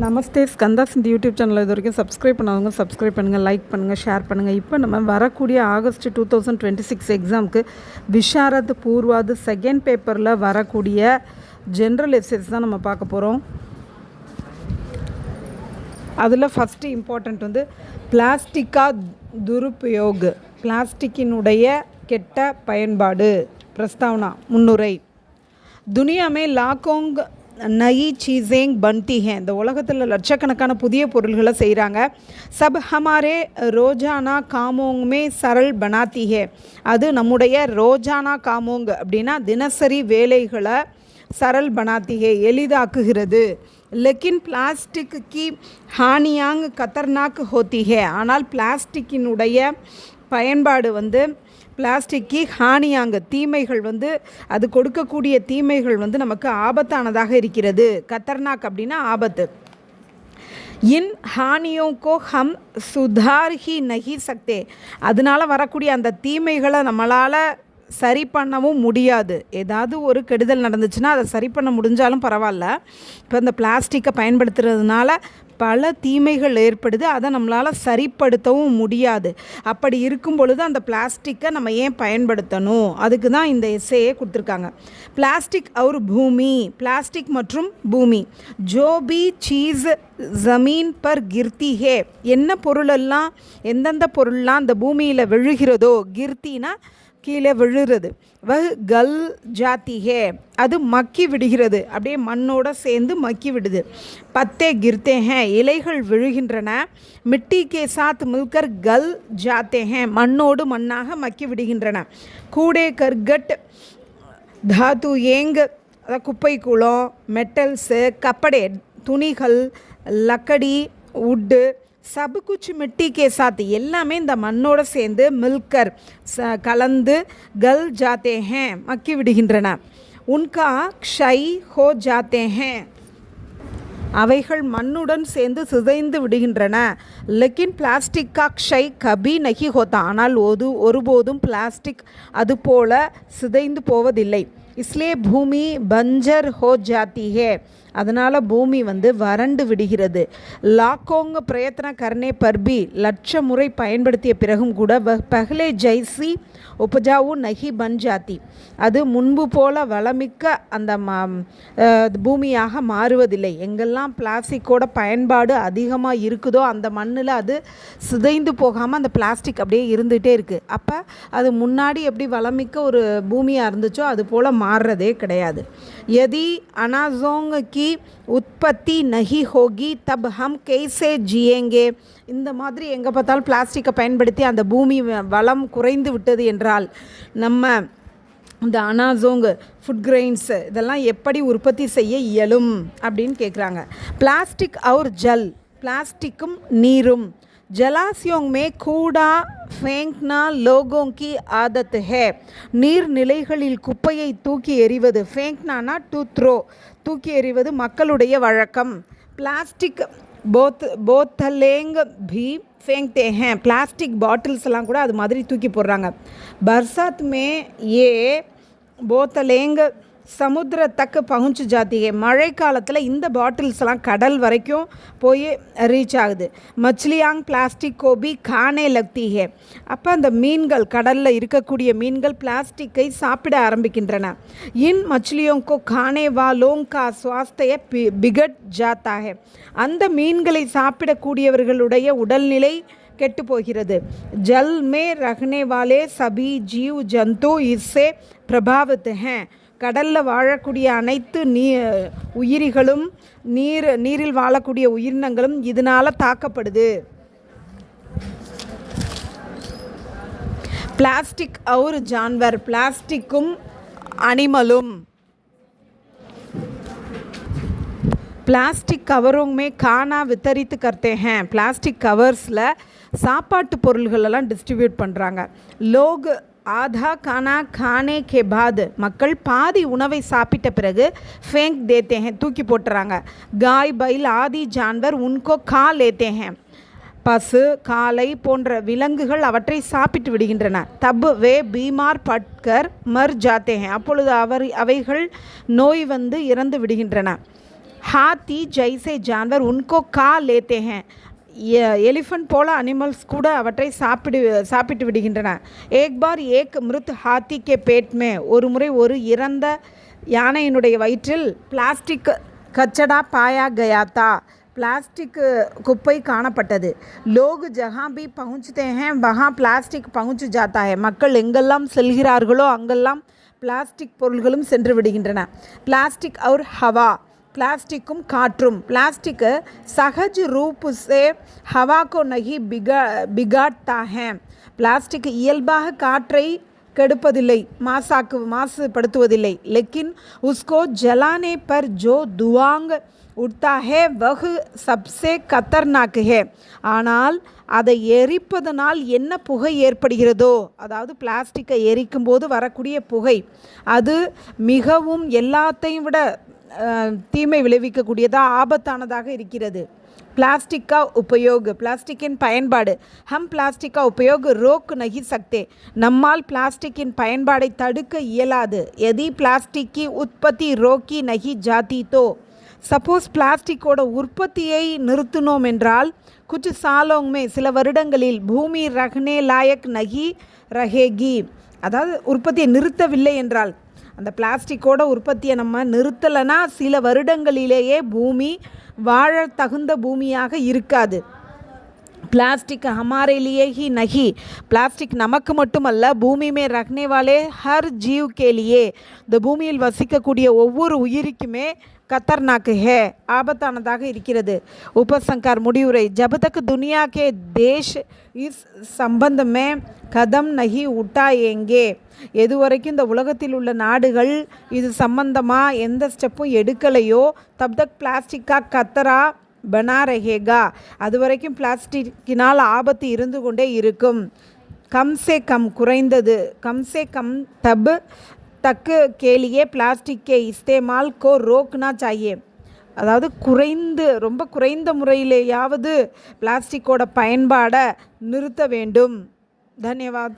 நமஸ்தே ஸ்கந்தா சிந்தி YouTube channel இது வரைக்கும் சப்ஸ்கிரைப் பண்ணாதவங்க சப்ஸ்கிரைப் பண்ணுங்கள், லைக் பண்ணுங்கள், ஷேர் பண்ணுங்கள். இப்போ நம்ம வரக்கூடிய ஆகஸ்ட் 2026 எக்ஸாமுக்கு விஷாரத் பூர்வாது செகண்ட் பேப்பரில் வரக்கூடிய ஜென்ரல் எஸ்ஸேஸ் தான் நம்ம பார்க்க போகிறோம். அதில் ஃபஸ்ட்டு இம்பார்ட்டண்ட் வந்து பிளாஸ்டிக்கா துருபயோக், பிளாஸ்டிக்கினுடைய கெட்ட பயன்பாடு. பிரஸ்தாவனா முன்னுரை. துனியாமே லாக்கோங் நயி சீஸேங் பன்தி ஹே, இந்த உலகத்தில் லட்சக்கணக்கான புதிய பொருள்களை செய்கிறாங்க. சப் ஹமாரே ரோஜானா காமோங்மே சரல் பனாத்தி ஹே, அது நம்முடைய ரோஜானா காமோங் அப்படின்னா தினசரி வேலைகளை சரல் பனாத்தி ஹே எளிதாக்குகிறது. லெக்கின் பிளாஸ்டிக் கி ஹானியாங் கத்தர்நாக் ஹோத்தி ஹே, ஆனால் பிளாஸ்டிக்கினுடைய பயன்பாடு வந்து பிளாஸ்டிக்கி ஹானியாங்க தீமைகள் வந்து அது கொடுக்கக்கூடிய தீமைகள் வந்து நமக்கு ஆபத்தானதாக இருக்கிறது. கத்தர்நாக் அப்படின்னா ஆபத்து. இன் ஹானியோங்கோ ஹம் சுதார் ஹி நஹி சக்தே, அதனால் வரக்கூடிய அந்த தீமைகளை நம்மளால் சரி பண்ணவும் முடியாது. ஏதாவது ஒரு கெடுதல் நடந்துச்சுன்னா அதை சரி பண்ண முடிஞ்சாலும் பரவாயில்ல. இப்போ இந்த பிளாஸ்டிக்கை பயன்படுத்துறதுனால பல தீமைகள் ஏற்படுது, அதை நம்மளால் சரிப்படுத்தவும் முடியாது. அப்படி இருக்கும் பொழுது அந்த பிளாஸ்டிக்கை நம்ம ஏன் பயன்படுத்தணும், அதுக்கு தான் இந்த எஸ்ஸேயே கொடுத்துருக்காங்க. பிளாஸ்டிக் और பூமி, பிளாஸ்டிக் மற்றும் பூமி. ஜோ பி சீஸ் ஜமீன் பர் கிர்த்தி ஹே, என்ன பொருளெல்லாம் எந்தெந்த பொருள்லாம் அந்த பூமியில் விழுகிறதோ, கிர்த்தினா கீழே விழுறது, கல் ஜாத்தி ஹே, அது மக்கி விடுகிறது, அப்படியே மண்ணோடு சேர்ந்து மக்கி விடுது. பத்தே கிர்த்தே ஹே, இலைகள் விழுகின்றன. மிட்டி கே சாத் மில்கர் கல் ஜாத்தே ஹே, மண்ணோடு மண்ணாக மக்கி விடுகின்றன. கூடே கர்கட் தாத்து ஏங், அதாவது குப்பை கூளம், மெட்டல்ஸு, கப்படே துணிகள், லக்கடி உட்டு, சபு குச் மிட்டி கே சாத், எல்லாமே இந்த மண்ணோடு சேர்ந்து மில்கர் கலந்து கல் ஜாத்தே ஹே மக்கி விடுகின்றன. உன்கா க்ஷை ஹோ ஜாத்தே ஹே, அவைகள் மண்ணுடன் சேர்ந்து சிதைந்து விடுகின்றன. லெக்கின் பிளாஸ்டிக் கா க்ஷை கபி நகி ஹோத்தா, ஆனால் ஒருபோதும் பிளாஸ்டிக் அதுபோல சிதைந்து போவதில்லை. இஸ்லே பூமி பஞ்சர் ஹோ ஜாத்தி ஹே, அதனால் பூமி வந்து வறண்டு விடுகிறது. லாக்கோங்க பிரயத்ன கர்னே பர்பி, லட்ச முறை பயன்படுத்திய பிறகும் கூட பஹ்லே ஜைசி உபஜாவு நகி பன் ஜாத்தி, அது முன்பு போல வளமிக்க அந்த பூமியாக மாறுவதில்லை. எங்கெல்லாம் பிளாஸ்டிக்கோட பயன்பாடு அதிகமாக இருக்குதோ அந்த மண்ணில் அது சிதைந்து போகாமல் அந்த பிளாஸ்டிக் அப்படியே இருந்துகிட்டே இருக்குது. அப்போ அது முன்னாடி எப்படி வளமிக்க ஒரு பூமியாக இருந்துச்சோ அது போல் மாறுறதே கிடையாது. यदि अनाजोंग की उत्पत्ति नहीं होगी तब हम कैसे जिएंगे, இந்த மாதிரி எங்கே பார்த்தாலும் பிளாஸ்டிக்கை பயன்படுத்தி அந்த பூமி வளம் குறைந்து விட்டது என்றால் நம்ம இந்த அனாசோங்கு ஃபுட் கிரெயின்ஸு இதெல்லாம் எப்படி உற்பத்தி செய்ய இயலும் அப்படின்னு கேட்குறாங்க. பிளாஸ்டிக் और ஜல், பிளாஸ்டிக்கும் நீரும். ஜலாசியோங் மே கூடா ஃபேங்க்னா லோகோங் கி ஆதத் ஹே, நீர்நிலைகளில் குப்பையை தூக்கி எறிவது, ஃபேங்க்னானா டு த்ரோ, தூக்கி எறிவது மக்களுடைய வழக்கம். பிளாஸ்டிக் போத்தலேங் भी फेंकते हैं, प्लास्टिक बॉटल्स எல்லாம் கூட அது மாதிரி தூக்கி போடுறாங்க. बरसात में ये बोतलेंग சமுத்திர தக்கு பहुंच जाती है, மழை காலத்தில் இந்த பாட்டில்ஸ்லாம் கடல் வரைக்கும் போய் ரீச் ஆகுது. மச்லியாங் பிளாஸ்டிக் கோபி கானே லக்தி ஹே, அப்போ அந்த மீன்கள் கடலில் இருக்கக்கூடிய மீன்கள் பிளாஸ்டிக்கை சாப்பிட ஆரம்பிக்கின்றன. இன் மச்லியோங்கோ கானே வாலோங் கா சுவாஸ்தைய பிகட் ஜாத்தா ஹே, அந்த மீன்களை சாப்பிடக்கூடியவர்களுடைய உடல்நிலை கெட்டு போகிறது. ஜல் மே ரஹ்னே வாலே சபி ஜீவ் ஜந்து இஸ்ஸே பிரபாவித் ஹே, கடலில் வாழக்கூடிய அனைத்து உயிரிகளும் நீரில் வாழக்கூடிய உயிரினங்களும் இதனால் தாக்கப்படுது. பிளாஸ்டிக் और जानवर, பிளாஸ்டிக்கும் அனிமலும். प्लास्टिक कवरों में खाना वितरित करते हैं, பிளாஸ்டிக் கவர்ஸில் சாப்பாட்டு பொருள்களெல்லாம் டிஸ்ட்ரிபியூட் பண்ணுறாங்க. லோக் ஆதா கானா கானே கே பாத், மக்கள் பாதி உணவை சாப்பிட்ட பிறகு ஃபேங்க் தேத்தே ஹே, தூக்கி போட்டுறாங்க. காய் பைல் ஆதி ஜான்வர் உன்கோ கா லேத்தே ஹே, பசு காளை போன்ற விலங்குகள் அவற்றை சாப்பிட்டு விடுகின்றன. தப் வே பீமார் பட்கர் மர் ஜாத்தே ஹே, அப்பொழுது அவைகள் நோய் வந்து இறந்து விடுகின்றன. हाथी जैसे जानवर उनको खा लेते हैं. எலிஃபண்ட் போல அனிமல்ஸ் கூட அவற்றை சாப்பிட்டு விடுகின்றன. ஏக் பார் ஏக் மிருத் ஹாத்தி கே பேட் மே, ஒரு முறை ஒரு இறந்த யானையினுடைய வயிற்றில் பிளாஸ்டிக் கச்சடா பாயா கயா தா, பிளாஸ்டிக் குப்பை காணப்பட்டது. லோக் ஜஹாं பி பहुंचते हैं वहाँ பிளாஸ்டிக் பहुंच जाता है, மக்கள் எங்கெல்லாம் செல்கிறார்களோ அங்கெல்லாம் பிளாஸ்டிக் பொருள்களும் சென்று விடுகின்றன. பிளாஸ்டிக் और हवा, प्लास्टिक काற்றும். प्लास्टिक सहज रूप से हवा को नहीं बिगाड़ता है. प्लास्टिक इयல்பாக காற்றை கெடுப்பதில்லை, மாசுபடுத்துவதில்லை. लेकिन उसको जलाने पर जो धुआं उठता है वह सबसे खतरनाक है. ஆனால் அதை எரிப்பதனால் என்ன புகை ஏற்படுகிறதோ, அதாவது பிளாஸ்டிக்கை எரிக்கும் போது வரக்கூடிய புகை, அது மிகவும் எல்லாத்தையும் விட தீமை விளைவிக்கக்கூடியதாக ஆபத்தானதாக இருக்கிறது. प्लास्टिक का उपयोग, பிளாஸ்டிக்கின் பயன்பாடு. हम प्लास्टिक का उपयोग रोक नहीं सकते, நம்மால் பிளாஸ்டிக்கின் பயன்பாடை தடுக்க இயலாது. यदि प्लास्टिक की उत्पत्ति रोकी नहीं जाती तो, சப்போஸ் பிளாஸ்டிக்கோட உற்பத்தியை நிறுத்தினோம் என்றால், குछ सालों में, சில வருடங்களில், பூமி ரஹ்னே லாயக் நகி ரஹேகி, அதாவது உற்பத்தியை நிறுத்தவில்லை என்றால், அந்த பிளாஸ்டிக்கோட உற்பத்தியை நம்ம நிறுத்தலைன்னா சில வருடங்களிலேயே பூமி வாழ தகுந்த பூமியாக இருக்காது. प्लास्टिक हमारे लिए ही नहीं, प्लास्टिक நமக்கு மட்டுமல்ல, பூமி में रखने वाले हर जीव के लिए, இந்த பூமியில் வசிக்கக்கூடிய ஒவ்வொரு உயிருக்குமே खतरनाक है, ஆபத்தானதாக இருக்கிறது. उपसंहार முடிவுரை. जब तक दुनिया के देश इस संबंध में कदम नहीं उठाएंगे, எதுவரைக்கும் இந்த உலகத்தில் உள்ள நாடுகள் இது சம்பந்தமாக எந்த ஸ்டெப்பும் எடுக்கலையோ, तब तक प्लास्टिक का खतरा बना रहेगा, அது வரைக்கும் பிளாஸ்டிக்கினால் ஆபத்து இருந்து கொண்டே இருக்கும். கம் சே கம், குறைந்தது. கம் சே கம் தப் தக் के लिए प्लास्टिक के इस्तेमाल को रोकना चाहिए, அதாவது ரொம்ப குறைந்த முறையிலேயாவது பிளாஸ்டிக்கோட பயன்பாடை நிறுத்த வேண்டும். தன்யவாத்.